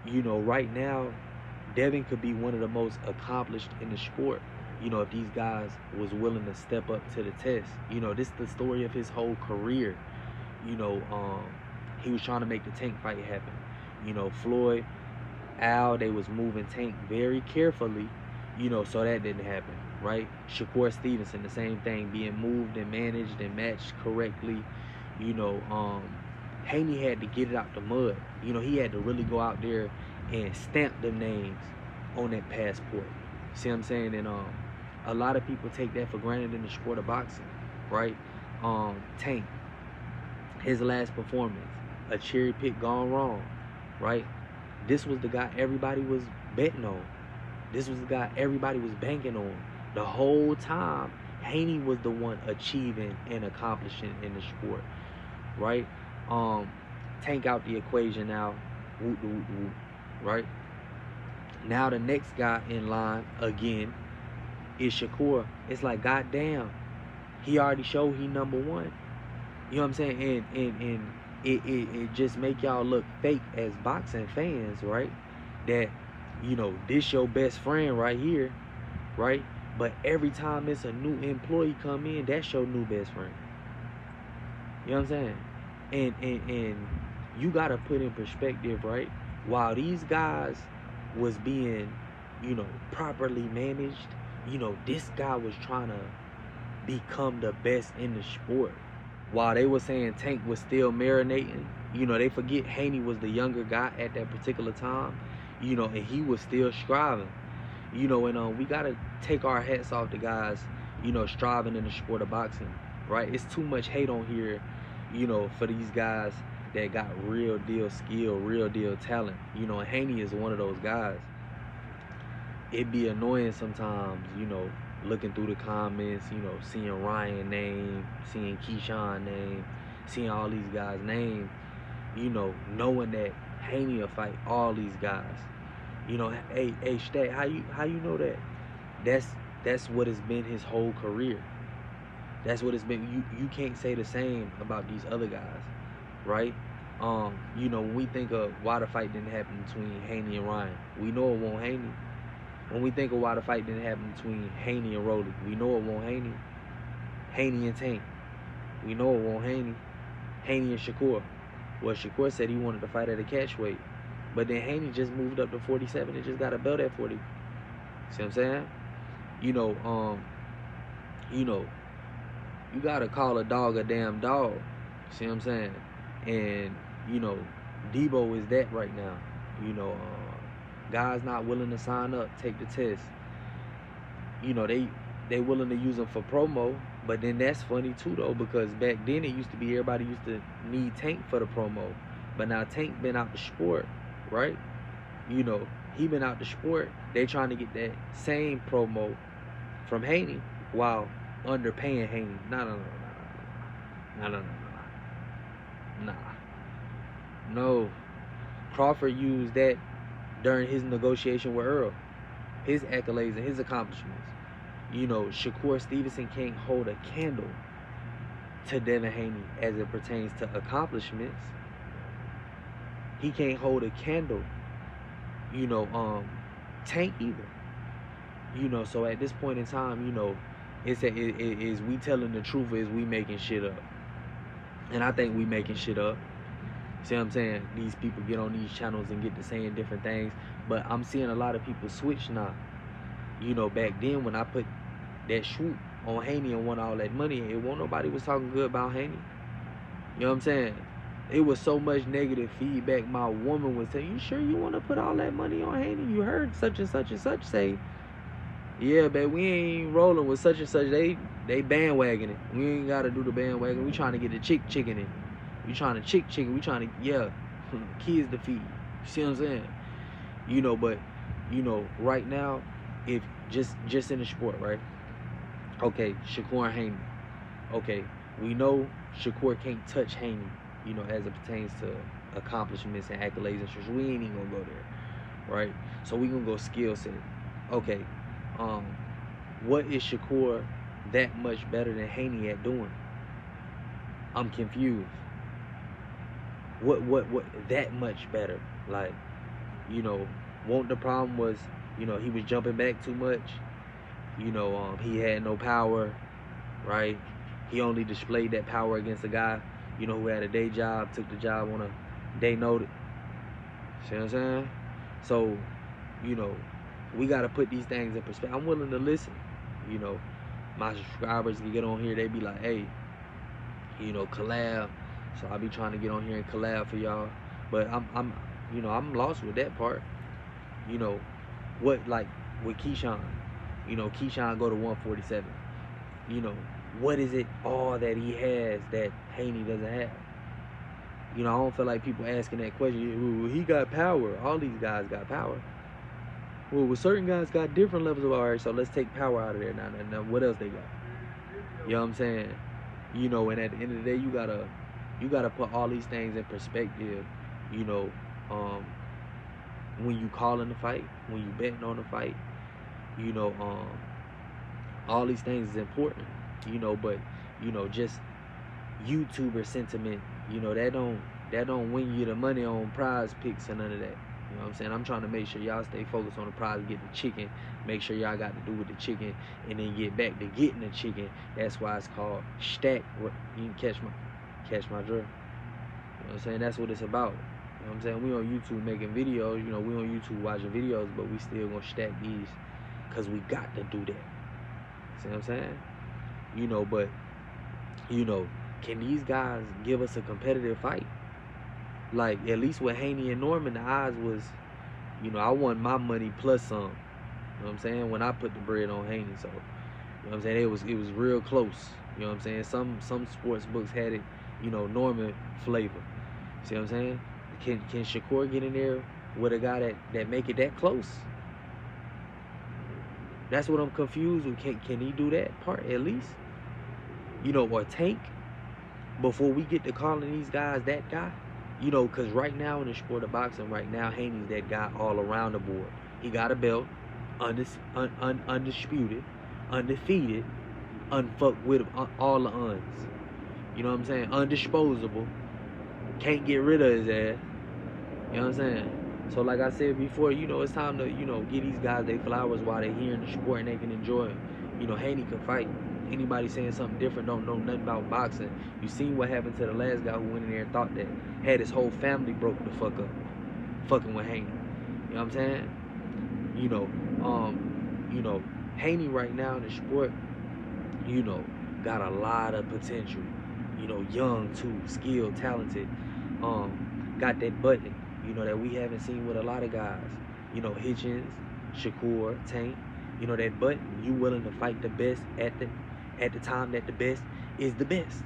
Right now, Devin could be one of the most accomplished in the sport. If these guys was willing to step up to the test. This is the story of his whole career. You know, um, he was trying to make the Tank fight happen. Floyd, Al, they was moving Tank very carefully. So that didn't happen, right? Shakur Stevenson, the same thing, being moved and managed and matched correctly. You know, um, Haney had to get it out the mud. He had to really go out there and stamp them names on that passport. See what I'm saying? And a lot of people take that for granted in the sport of boxing, right? Tank, his last performance, a cherry pick gone wrong, right? This was the guy everybody was betting on. This was the guy everybody was banking on. The whole time, Haney was the one achieving and accomplishing in the sport, right? Um, Tank out the equation now. Whoop, whoop, whoop, right? Now the next guy in line again is Shakur. It's like, goddamn, he already showed he number one. You know what I'm saying? And it just make y'all look fake as boxing fans, right? That, this your best friend right here, right? But every time it's a new employee come in, that's your new best friend. You know what I'm saying? And you gotta put in perspective, right? While these guys was being, properly managed, this guy was trying to become the best in the sport. While they were saying Tank was still marinating, they forget Haney was the younger guy at that particular time, and he was still striving. And we gotta take our hats off to guys, striving in the sport of boxing, right? It's too much hate on here, for these guys that got real deal skill, real deal talent. And Haney is one of those guys. It'd be annoying sometimes, looking through the comments, seeing Ryan name, seeing Keyshawn name, seeing all these guys' names, knowing that Haney will fight all these guys. Hey, Stat, how you know that? That's that's what it's been his whole career. That's what it's been. You can't say the same about these other guys, right? When we think of why the fight didn't happen between Haney and Ryan, we know it won't Haney. When we think of why the fight didn't happen between Haney and Rolly, we know it won't Haney. Haney and Tank, we know it won't Haney. Haney and Shakur. Well, Shakur said he wanted to fight at a catch weight, but then Haney just moved up to 47 and just got a belt at 40. See what I'm saying? You know, um, you know, you gotta call a dog a damn dog. See what I'm saying? And you know, Debo is that right now. Guys not willing to sign up, take the test. They willing to use them for promo, but then that's funny too though, because back then it used to be everybody used to need Tank for the promo, but now Tank been out the sport, right? You know, he been out the sport. They trying to get that same promo from Haney while underpaying Haney. Nah. No. Crawford used that during his negotiation with Earl, his accolades and his accomplishments. Shakur Stevenson can't hold a candle to Devin Haney as it pertains to accomplishments. He can't hold a candle, Tank either. So at this point in time, is we telling the truth or is we making shit up? And I think we making shit up. See what I'm saying? These people get on these channels and get to saying different things, but I'm seeing a lot of people switch now. Back then when I put that swoop on Haney and won all that money, it won't nobody was talking good about Haney. You know what I'm saying? It was so much negative feedback. My woman was saying, "You sure you want to put all that money on Haney? You heard such and such and such say." Yeah, but we ain't rolling with such and such. They bandwagoning. We ain't gotta do the bandwagon. We trying to get the chicken in. We trying to chicken. We trying to kids to feed. You see what I'm saying? But right now, if just in the sport, right? Okay, Shakur and Haney. Okay, we know Shakur can't touch Haney, as it pertains to accomplishments and accolades and shit. So we ain't even gonna go there, right? So we gonna go skill set. Okay, what is Shakur that much better than Haney at doing? I'm confused. What that much better? Like, You know, won't the problem was, you know, he was jumping back too much. You know, he had no power, right? He only displayed that power against a guy, you know, who had a day job, took the job on a day notice. See what I'm saying? So, you know, we got to put these things in perspective. I'm willing to listen. You know, my subscribers can get on here. They be like, hey, you know, collab. So I be trying to get on here and collab for y'all. But you know, I'm lost with that part. You know, what, like with Keyshawn. You know, Keyshawn go to 147. You know, what is it all that he has that Haney doesn't have? You know, I don't feel like people asking that question. Well, he got power. All these guys got power. Well, certain guys got different levels of power. So let's take power out of there now. Now, what else they got? You know what I'm saying? You know, and at the end of the day, you gotta put all these things in perspective. You know, when you calling the fight, when you betting on the fight, you know, all these things is important. You know, but you know, just YouTuber sentiment, you know, that don't win you the money on prize picks and none of that. You know what I'm saying? I'm trying to make sure y'all stay focused on the prize, get the chicken, make sure y'all got to do with the chicken, and then get back to getting the chicken. That's why it's called stack. You can catch my drift. You know what I'm saying? That's what it's about. You know what I'm saying? We on YouTube making videos, you know, we on YouTube watching videos, but we still gonna stack these because we got to do that. See what I'm saying? You know, but you know, can these guys give us a competitive fight? Like, at least with Haney and Norman, the odds was, you know, I won my money plus some. You know what I'm saying? When I put the bread on Haney. So, you know what I'm saying? It was real close. You know what I'm saying? Some sports books had it, you know, Norman flavor. See what I'm saying? Can Shakur get in there with a guy that make it that close? That's what I'm confused with. Can he do that part at least? You know, or Tank, before we get to calling these guys that guy? You know, because right now in the sport of boxing, right now, Haney's that guy all around the board. He got a belt, undisputed, undefeated, unfucked with all the uns. You know what I'm saying? Undisposable. Can't get rid of his ass. You know what I'm saying? So like I said before, you know, it's time to, you know, give these guys their flowers while they're here in the sport and they can enjoy it. You know, Haney can fight. Anybody saying something different don't know nothing about boxing. You seen what happened to the last guy who went in there and thought that, had his whole family broke the fuck up, fucking with Haney. You know what I'm saying? You know, Haney right now in the sport, you know, got a lot of potential. You know, young too, skilled, talented. Got that button, you know, that we haven't seen with a lot of guys. You know, Hitchens, Shakur, Tank. You know, that button, you willing to fight the best at the time that the best is the best.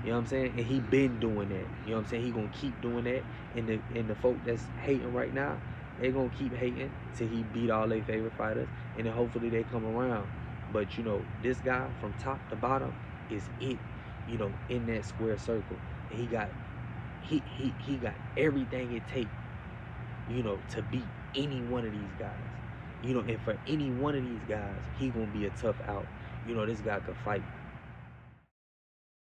You know what I'm saying? And he been doing that. You know what I'm saying? He gonna keep doing that. And the folk that's hating right now, they gonna keep hating till he beat all their favorite fighters. And then hopefully they come around. But you know, this guy from top to bottom is it, you know, in that square circle. And he got everything it takes, you know, to beat any one of these guys. You know, and for any one of these guys, he gonna be a tough out. You know, this guy could fight